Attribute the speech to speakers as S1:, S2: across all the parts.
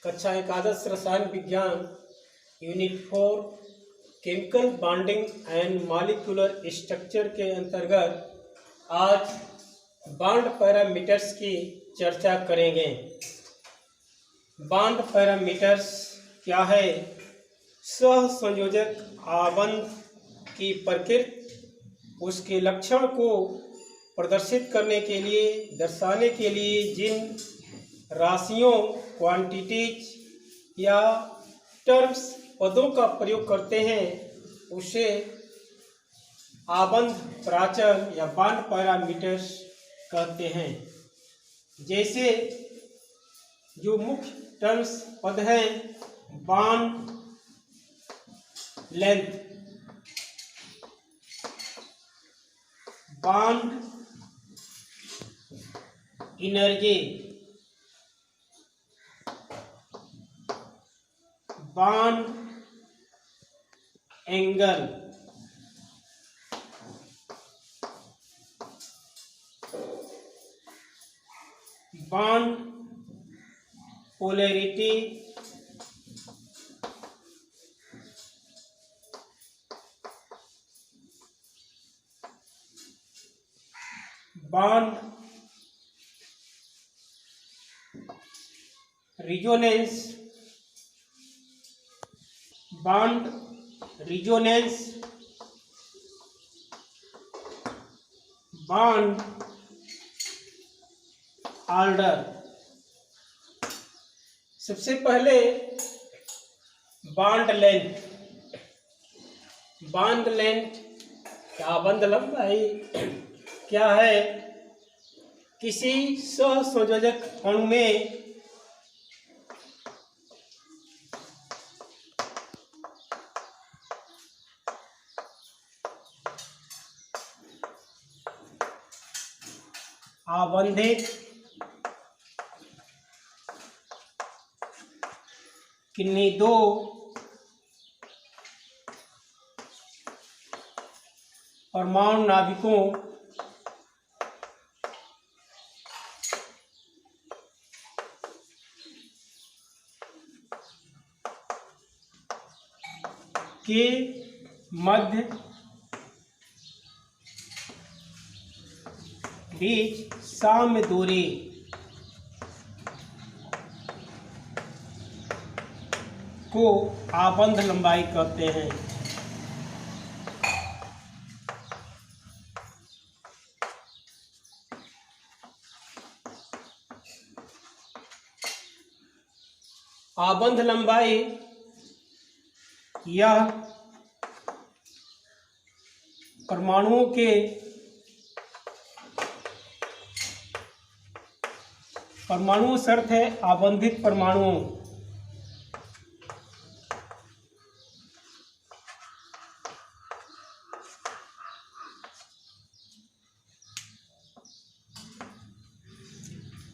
S1: कक्षा एकादश रसायन विज्ञान unit 4 chemical bonding and molecular structure के अंतर्गत आज बॉन्ड पैरामीटर्स की चर्चा करेंगे। बॉन्ड पैरामीटर्स क्या है? सहसंयोजक आबंध की प्रकृति, उसके लक्षण को प्रदर्शित करने के लिए, दर्शाने के लिए जिन राशियों, क्वांटिटीज या टर्म्स, पदों का प्रयोग करते हैं उसे आबंध प्राचल या बॉन्ड पैरामीटर्स कहते हैं। जैसे जो मुख्य टर्म्स पद हैं: bond length, bond energy, bond angle, bond polarity, bond resonance, bond resonance, bond order. सबसे पहले बॉन्ड लेंथ। बॉन्ड लेंथ या बंध लंबाई क्या है? किसी सहसंयोजक अणु में आबंधित किन्हीं दो परमाणु नाभिकों के मध्य बीच साम्य दूरी को आबंध लंबाई कहते हैं। आबंध लंबाई यह परमाणुओं के परमाणु शर्त है आबंधित परमाणुओं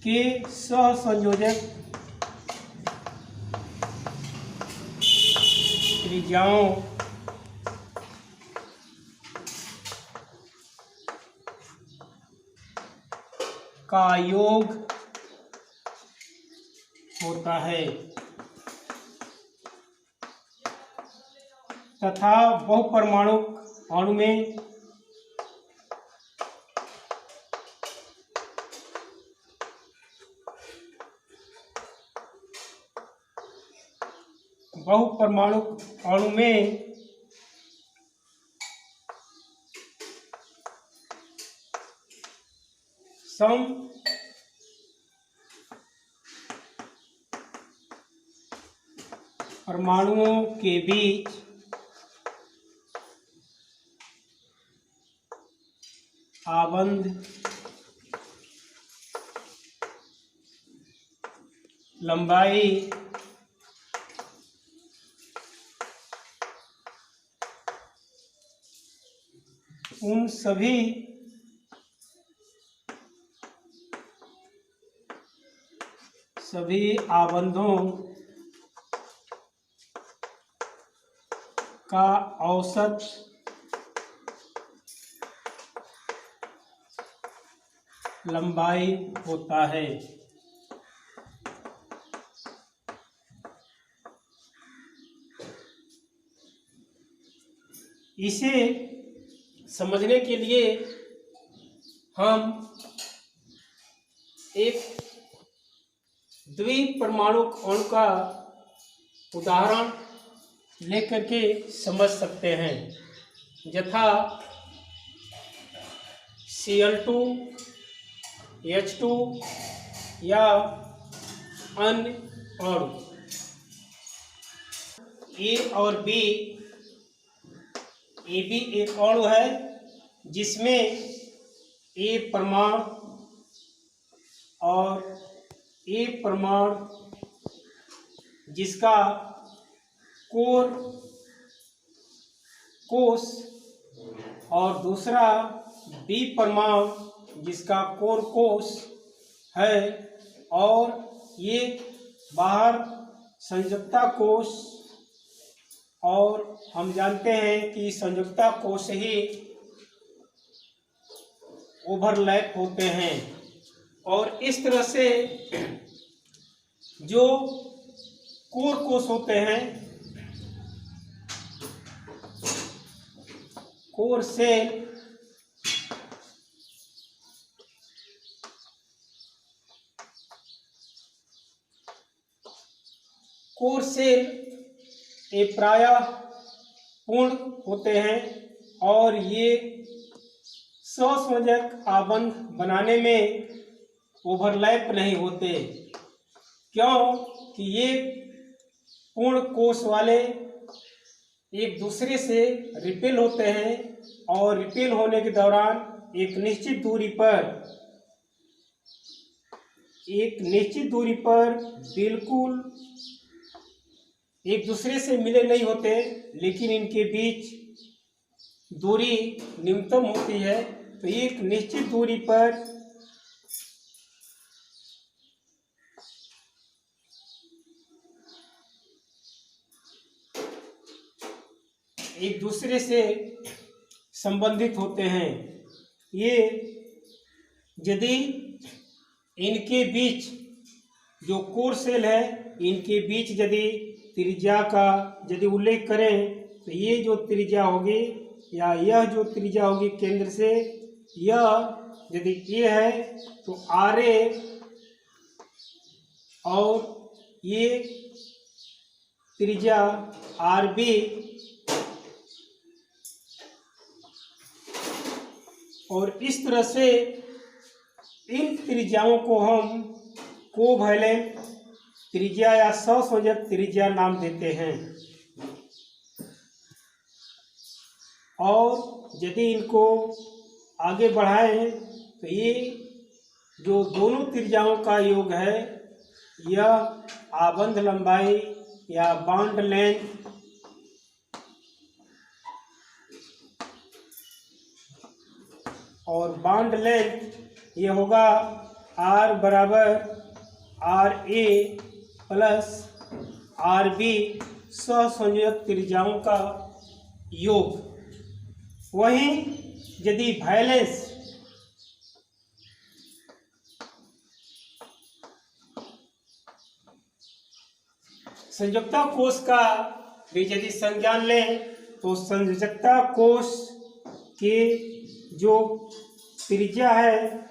S1: के सहसंयोजक त्रिज्याओं का योग होता है तथा बहुपरमाणु अणु में बहुपरमाणु अणु में सम परमाणुओं के बीच आबंध लंबाई उन सभी आबंधों का औसत लंबाई होता है। इसे समझने के लिए हम एक द्विपरमाणुक अणु का उदाहरण लेकर के समझ सकते हैं, यथा Cl2, H2 या अन्य अणु। ए और बी, ए भी एक अणु है जिसमें ए परमाणु और ए परमाणु जिसका कोर कोश और दूसरा बी परमाणु जिसका कोर कोश है, और ये बाहर संयुक्ता कोश, और हम जानते हैं कि संयुक्ता कोश ही ओवरलैप होते हैं। और इस तरह से जो कोर कोश होते हैं, कोर सेल, कोर सेल ये प्रायः पूर्ण होते हैं और ये सहसंयोजक आबंध बनाने में ओवरलैप नहीं होते, क्योंकि ये पूर्ण कोश वाले एक दूसरे से रिपेल होते हैं और रिपेल होने के दौरान एक निश्चित दूरी पर बिल्कुल एक दूसरे से मिले नहीं होते, लेकिन इनके बीच दूरी न्यूनतम होती है। तो एक निश्चित दूरी पर एक दूसरे से संबंधित होते हैं। ये यदि इनके बीच जो कोर सेल है, इनके बीच यदि त्रिज्या का यदि उल्लेख करें, तो ये जो त्रिज्या होगी या यह जो त्रिज्या होगी केंद्र से, यह यदि ये है तो RA, और ये त्रिज्या RB, और इस तरह से इन त्रिज्याओं को हम कोवैलेंट त्रिज्या या सहसंयोजक त्रिज्या नाम देते हैं। और यदि इनको आगे बढ़ाएं तो ये जो दोनों त्रिज्याओं का योग है, यह आबंध लंबाई या बॉन्ड लेंथ और बॉन्ड लेंथ ये होगा R बराबर RA प्लस RB सहसंयोजक त्रिज्याओं का योग। वहीं यदि वैलेंस संयोजकता कोश का भी यदि संज्ञान लें, तो संयोजकता कोश के जो त्रिज्या है,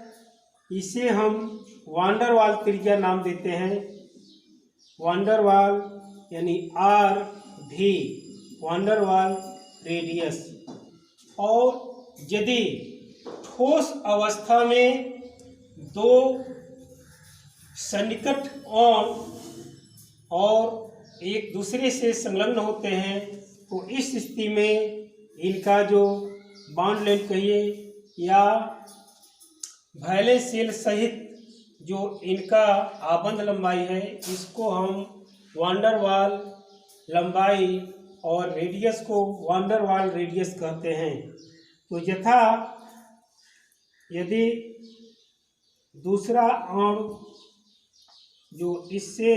S1: इसे हम वांडर वाल त्रिज्या नाम देते हैं। वांडर वाल यानी RV, वांडर वाल रेडियस। और यदि ठोस अवस्था में दो सन्निकट अणु और एक दूसरे से संलग्न होते हैं, तो इस स्थिति में इनका जो बॉन्ड लेंथ कहिए या वैलेंस शेल सहित जो इनका आबंध लंबाई है, इसको हम वांडर वाल लंबाई और रेडियस को वांडर वाल रेडियस कहते हैं। तो यथा यदि दूसरा अणु जो इससे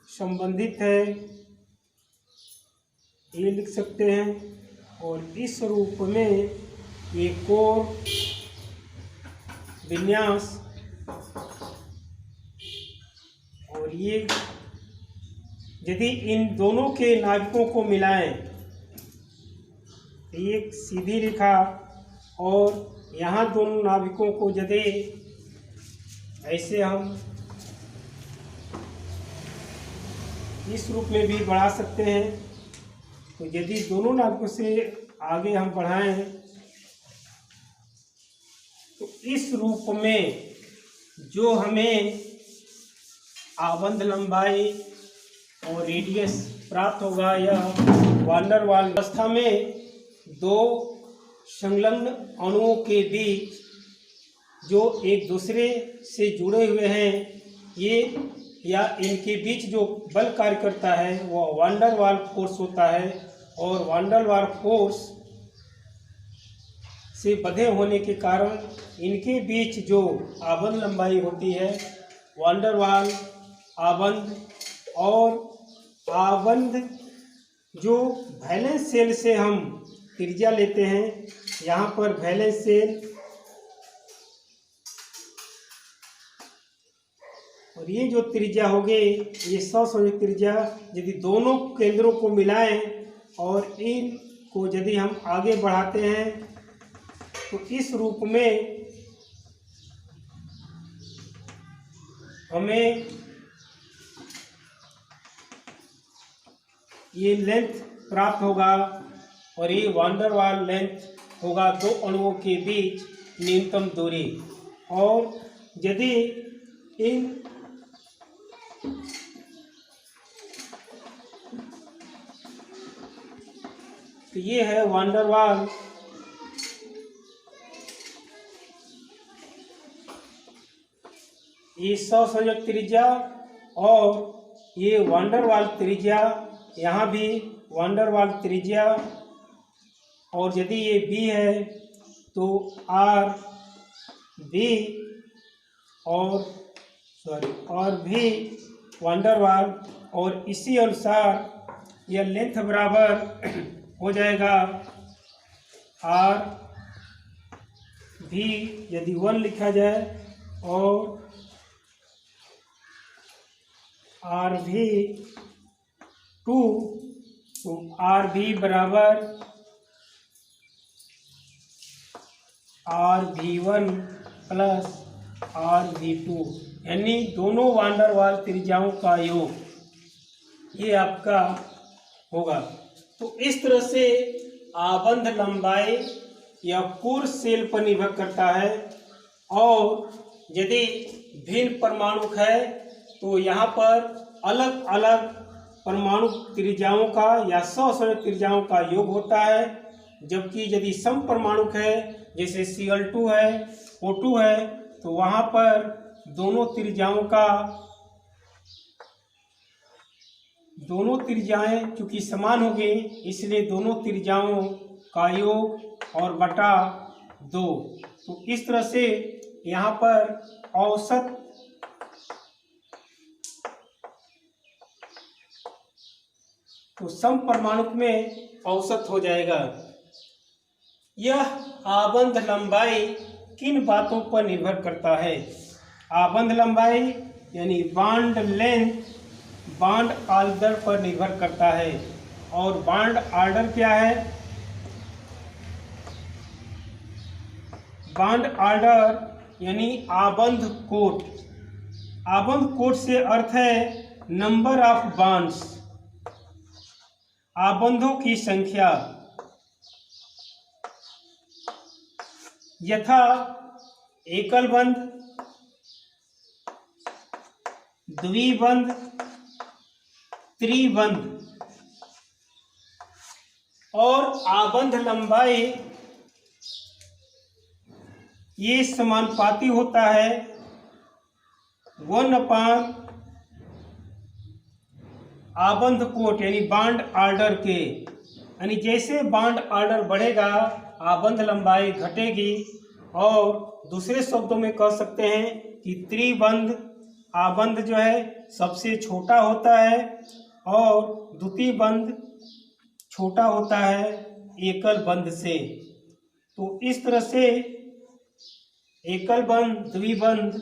S1: संबंधित है, ये लिख सकते हैं, और इस रूप में ये कोर विन्यास, और ये यदि इन दोनों के नाभिकों को मिलाएं, एक सीधी रेखा और यहाँ दोनों नाभिकों को यदि ऐसे हम इस रूप में भी बढ़ा सकते हैं। तो यदि दोनों नाभिकों से आगे हम बढ़ाएं तो इस रूप में जो हमें आबंध लंबाई और रेडियस प्राप्त होगा, यह वान डेर वाल अवस्था में दो संलग्न अणुओं के बीच जो एक दूसरे से जुड़े हुए हैं, ये या इनके बीच जो बल कार्य करता है वह वान डेर वाल फोर्स होता है। और वान डेर वाल फोर्स से बंधे होने के कारण इनके बीच जो आबंध लंबाई होती है, वान डेर वाल आबंध और आबंध जो वैलेंस शेल से हम त्रिज्या लेते हैं, यहाँ पर वैलेंस शेल और ये जो त्रिज्या होगी ये ससंयोजक त्रिज्या, यदि दोनों केंद्रों को मिलाएं और इनको यदि हम आगे बढ़ाते हैं तो इस रूप में हमें ये लेंथ प्राप्त होगा और ये वान डेर वाल लेंथ होगा दो अणुओं के बीच न्यूनतम दूरी। और यदि इन तो ये है वान डेर वाल ये ससंयोजक त्रिज्या और ये वान डेर वाल त्रिज्या, यहाँ भी वान डेर वाल त्रिज्या। और यदि ये बी है तो आर बी और भी वान डेर वाल, और इसी अनुसार यह लेंथ बराबर हो जाएगा आर भी यदि 1 लिखा जाए और आर भी 2, तो आर भी बराबर आर भी 1 प्लस आर भी 2, यानी दोनों वान डेर वाल त्रिज्याओं का योग ये आपका होगा। तो इस तरह से आबंध लंबाई या कोर शेल पर निर्भर करता है। और यदि भिन्न परमाणु है तो यहाँ पर अलग अलग परमाणु त्रिज्याओं का या ससंयोजक त्रिज्याओं का योग होता है। जबकि यदि सम परमाणु है जैसे Cl2 है, O2 है, तो वहाँ पर दोनों त्रिज्याएं चूंकि समान होगी, इसलिए दोनों त्रिज्याओं का योग और बटा 2। तो इस तरह से यहाँ पर औसत तो सम परमाणु में औसत हो जाएगा। यह आबंध लंबाई किन बातों पर निर्भर करता है? आबंध लंबाई यानी बॉन्ड लेंथ बॉन्ड ऑर्डर पर निर्भर करता है। और बॉन्ड ऑर्डर क्या है? बॉन्ड ऑर्डर यानी आबंध कोट। आबंध कोट से अर्थ है नंबर ऑफ बॉन्ड्स, आबंधों की संख्या। यथा एकल बंध, द्विबंध, त्रिबंध। और आबंध लंबाई ये समानुपाती होता है 1/, आबंध कोट यानी बॉन्ड ऑर्डर के। यानी जैसे बॉन्ड ऑर्डर बढ़ेगा आबंध लंबाई घटेगी। और दूसरे शब्दों में कह सकते हैं कि त्रिबंध आबंध जो है सबसे छोटा होता है और द्वितीय बंध छोटा होता है एकल बंध से। तो इस तरह से एकल बंध द्विबंध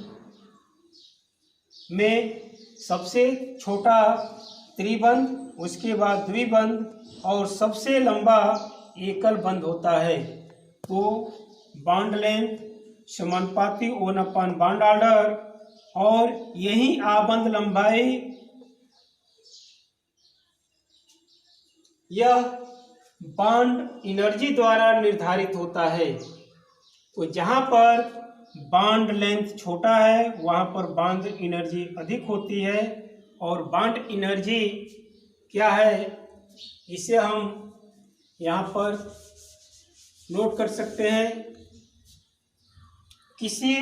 S1: में सबसे छोटा त्रिबंध, उसके बाद द्विबंध और सबसे लंबा एकल बंध होता है। तो बॉन्ड लेंथ समानुपाती 1/बॉन्ड ऑर्डर, और यही आबंध लंबाई यह बॉन्ड एनर्जी द्वारा निर्धारित होता है। तो जहाँ पर बॉन्ड लेंथ छोटा है वहाँ पर बॉन्ड एनर्जी अधिक होती है, और बॉन्ड एनर्जी क्या है इसे हम यहाँ पर नोट कर सकते हैं। किसी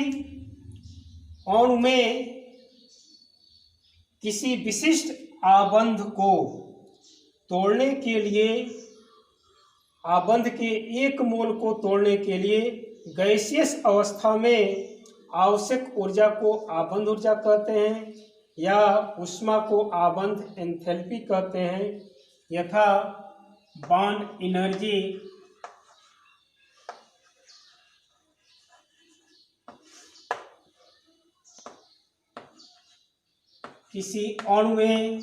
S1: अणु में किसी विशिष्ट आबंध को तोड़ने के लिए, आबंध के 1 मोल को तोड़ने के लिए गैसियस अवस्था में आवश्यक ऊर्जा को आबंध ऊर्जा कहते हैं, या ऊष्मा को आबंध एंथैल्पी कहते हैं, यथा बॉन्ड एनर्जी किसी अणु में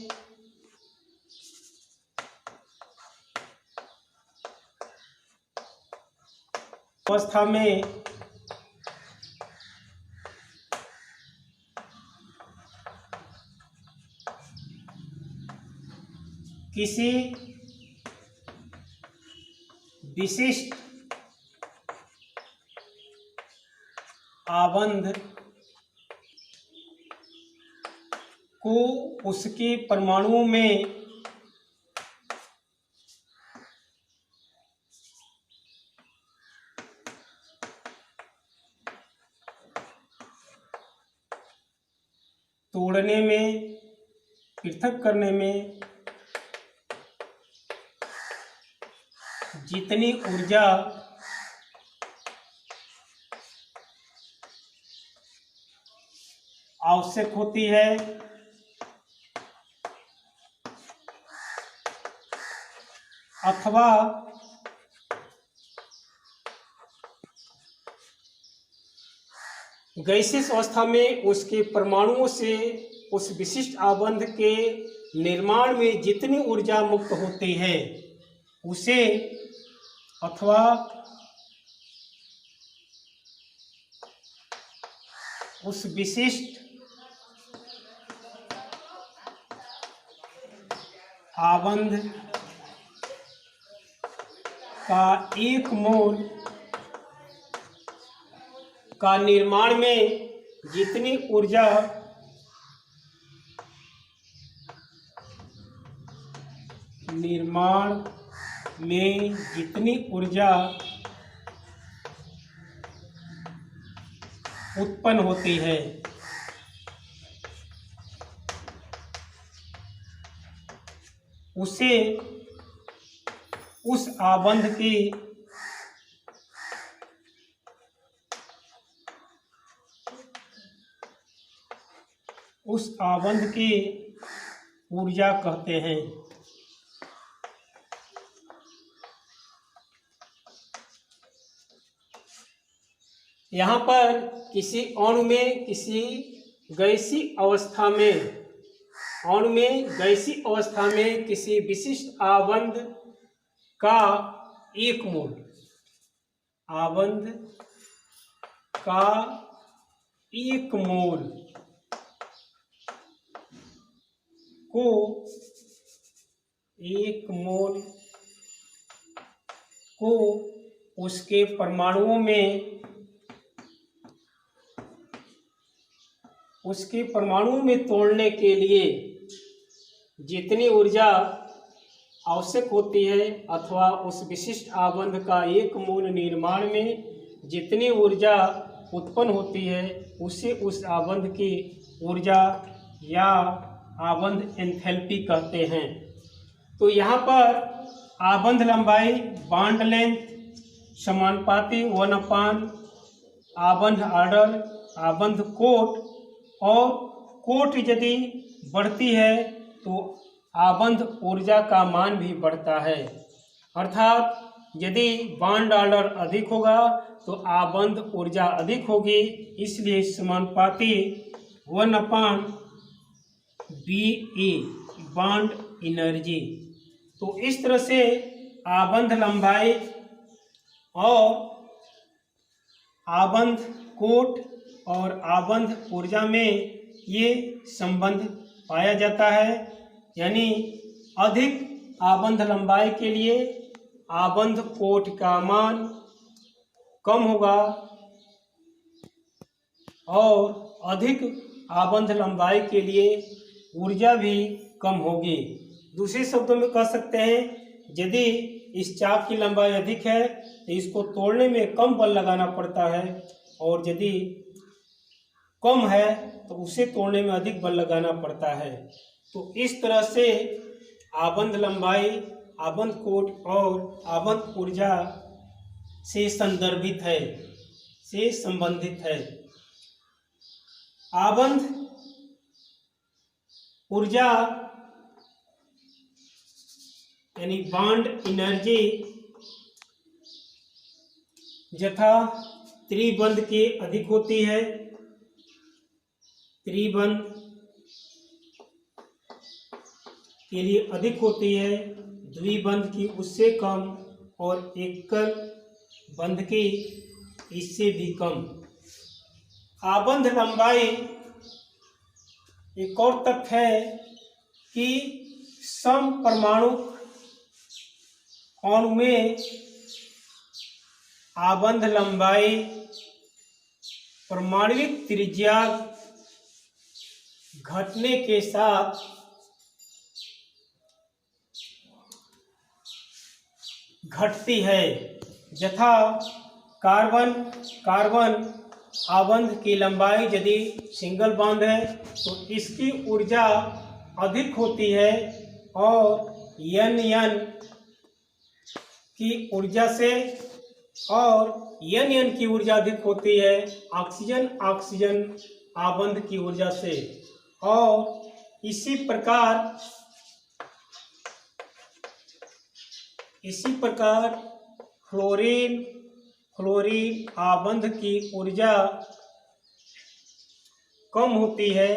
S1: अवस्था में किसी विशिष्ट आबंध को उसके परमाणुओं में तोड़ने में, पृथक करने में जितनी ऊर्जा आवश्यक होती है अथवा गैसियस अवस्था में उसके परमाणुओं से उस विशिष्ट आबंध के निर्माण में जितनी ऊर्जा मुक्त होती है उसे, अथवा उस विशिष्ट आबंध का 1 मोल का निर्माण में जितनी ऊर्जा उत्पन्न होती है उसे उस आबंध की ऊर्जा कहते हैं। यहाँ पर किसी अणु में किसी गैसीय अवस्था में किसी विशिष्ट आबंध का 1 मोल, आबंध का 1 मोल को उसके परमाणुओं में तोड़ने के लिए जितनी ऊर्जा आवश्यक होती है अथवा उस विशिष्ट आबंध का 1 मोल निर्माण में जितनी ऊर्जा उत्पन्न होती है उसे उस आबंध की ऊर्जा या आबंध एंथैल्पी कहते हैं। तो यहाँ पर आबंध लंबाई, बॉन्ड लेंथ समानुपाती 1/, आबंध ऑर्डर, आबंध कोट, और कोट यदि बढ़ती है तो आबंध ऊर्जा का मान भी बढ़ता है। अर्थात यदि बॉन्ड ऑर्डर अधिक होगा तो आबंध ऊर्जा अधिक होगी, इसलिए समानुपाती 1/BE बॉन्ड एनर्जी। तो इस तरह से आबंध लंबाई और आबंध कोट और आबंध ऊर्जा में ये संबंध पाया जाता है। यानी अधिक आबंध लंबाई के लिए आबंध कोट का मान कम होगा और अधिक आबंध लंबाई के लिए ऊर्जा भी कम होगी। दूसरे शब्दों में कह सकते हैं, यदि इस चाक की लंबाई अधिक है तो इसको तोड़ने में कम बल लगाना पड़ता है, और यदि कम है तो उसे तोड़ने में अधिक बल लगाना पड़ता है। तो इस तरह से आबंध लंबाई आबंध कोट और आबंध ऊर्जा से संदर्भित है, से संबंधित है। आबंध ऊर्जा यानी बॉन्ड एनर्जी यथा त्रिबंध की अधिक होती है, त्रिबंध के लिए अधिक होती है, द्विबंध की उससे कम और एकल बंध की इससे भी कम। आबंध लंबाई एक और तथ्य है कि समपरमाणु अणु में आबंध लंबाई परमाणुविक त्रिज्या घटने के साथ घटती है। यथा कार्बन आबंध की लंबाई यदि सिंगल बॉन्ड है तो इसकी ऊर्जा अधिक होती है और एन की ऊर्जा से, और एन की ऊर्जा अधिक होती है ऑक्सीजन आबंध की ऊर्जा से। और इसी प्रकार फ्लोरीन आबंध की ऊर्जा कम होती है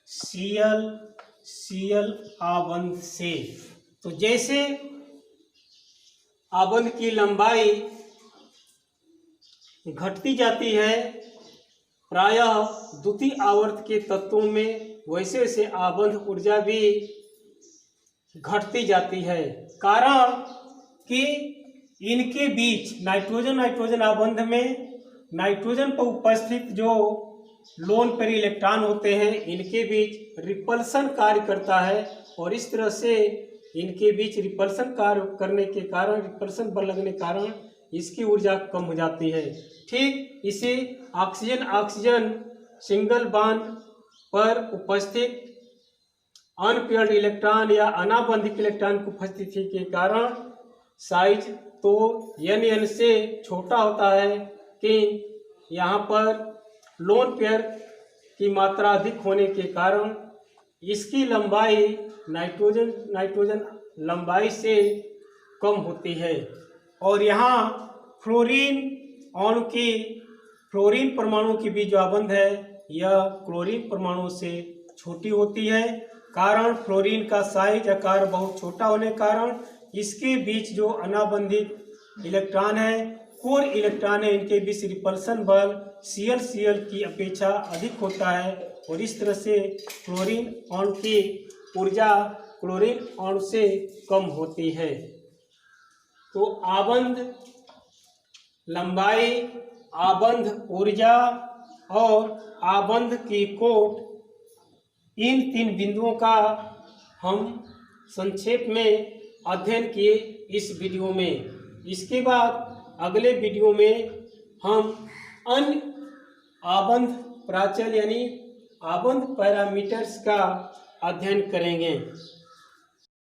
S1: Cl आबंध से। तो जैसे आबंध की लंबाई घटती जाती है प्रायः द्वितीय आवर्त के तत्वों में, वैसे वैसे आबंध ऊर्जा भी घटती जाती है। कारण कि इनके बीच नाइट्रोजन आबंध में नाइट्रोजन पर उपस्थित जो लोन पेयर इलेक्ट्रॉन होते हैं, इनके बीच रिपल्सन कार्य करता है, और इस तरह से इनके बीच रिपल्सन कार्य करने के कारण, रिपल्सन बल लगने के कारण इसकी ऊर्जा कम हो जाती है। ठीक इसे ऑक्सीजन सिंगल बॉन्ड पर उपस्थित अनपेयर्ड इलेक्ट्रॉन या अनाबंधित इलेक्ट्रॉन की उपस्थिति के कारण साइज तो एन से छोटा होता है, कि यहाँ पर लोन पेयर की मात्रा अधिक होने के कारण इसकी लंबाई नाइट्रोजन लंबाई से कम होती है। और यहाँ फ्लोरीन परमाणु की भी जो आबंध है यह क्लोरीन परमाणु से छोटी होती है। कारण फ्लोरीन का साइज आकार बहुत छोटा होने के कारण इसके बीच जो अनाबंधित इलेक्ट्रॉन है, कोर इलेक्ट्रॉन है, इनके बीच रिपल्सन बल Cl की अपेक्षा अधिक होता है, और इस तरह से क्लोरीन अणु की ऊर्जा क्लोरीन अणु से कम होती है। तो आबंध लंबाई, आबंध ऊर्जा और आबंध की कोट, इन 3 बिंदुओं का हम संक्षेप में अध्ययन किए इस वीडियो में। इसके बाद अगले वीडियो में हम अन्य आबंध प्राचल यानी आबंध पैरामीटर्स का अध्ययन करेंगे।